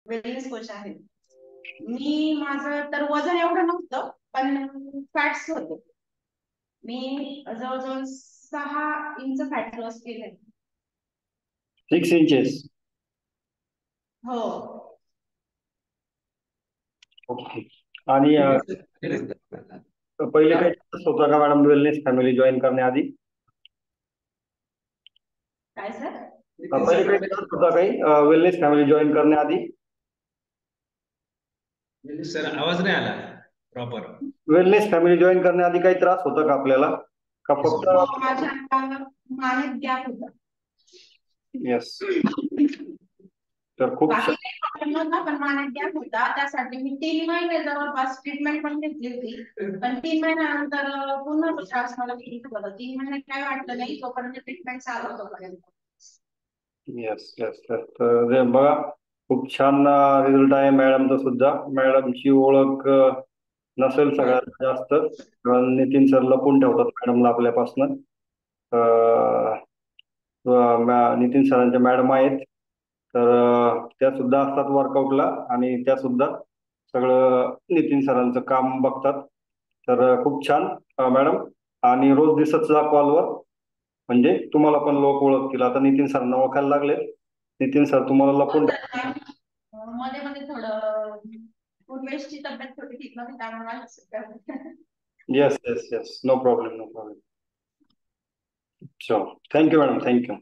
Wellness coach आहे. मी माझं तर वजन एवढं नव्हतं, पण फॅट्स होते. मी जवळजवळ 6 इंच फॅट लॉस केलंय. 6 इंचेस. हो. ओके. आणि पहिले काही त्रास होता का मॅडम वेलनेस फॅमिली जॉईन करण्याआधी? काय सर? पहिले काही त्रास होता काही वेलनेस फॅमिली जॉईन करण्याआधी? सर आवाज नाही आला प्रॉपर. वेलनेस फॅमिली जॉईन करण्याआधी काही त्रास होता का आपल्याला, का फक्त? हो, माझ्या मानेत गॅप होता. येस. तर खूप बाकी काही प्रॉब्लेम नव्हता, पण मानेत गॅप होता. त्यासाठी मी 3 महिने जवळपास ट्रीटमेंट पण घेतली होती. पण 3 महिन्यानंतर पुन्हा तो त्रास मला फील होता. 3 महिने काय वाटलं नाही, तोपर्यंत ट्रीटमेंट चालू होतोपर्यंत. Yes yes yes. तर जे बघा, खूप छान रिझल्ट आहे मॅडमचा सुद्धा. मॅडमची ओळख नसेल सगळ्यात जास्त, कारण नितीन सर लपून ठेवतात मॅडमला आपल्यापासून. नितीन सरांच्या मॅडम आहेत, तर त्या सुद्धा असतात वर्कआउटला, आणि त्या सुद्धा सगळं नितीन सरांचं काम बघतात. तर खूप छान मॅडम. आणि रोज दिसत जा कॉलवर, म्हणजे तुम्हाला पण लोक ओळखतील. आता नितीन सरांना ओळखायला लागले. नितीन सर तुम्हाला लपून मध्ये मध्ये थोडं उन्मेषची तब्येत थोडी ठीक नव्हती, त्यामुळे yes yes yes. No problem no problem. So thank you madam, thank you.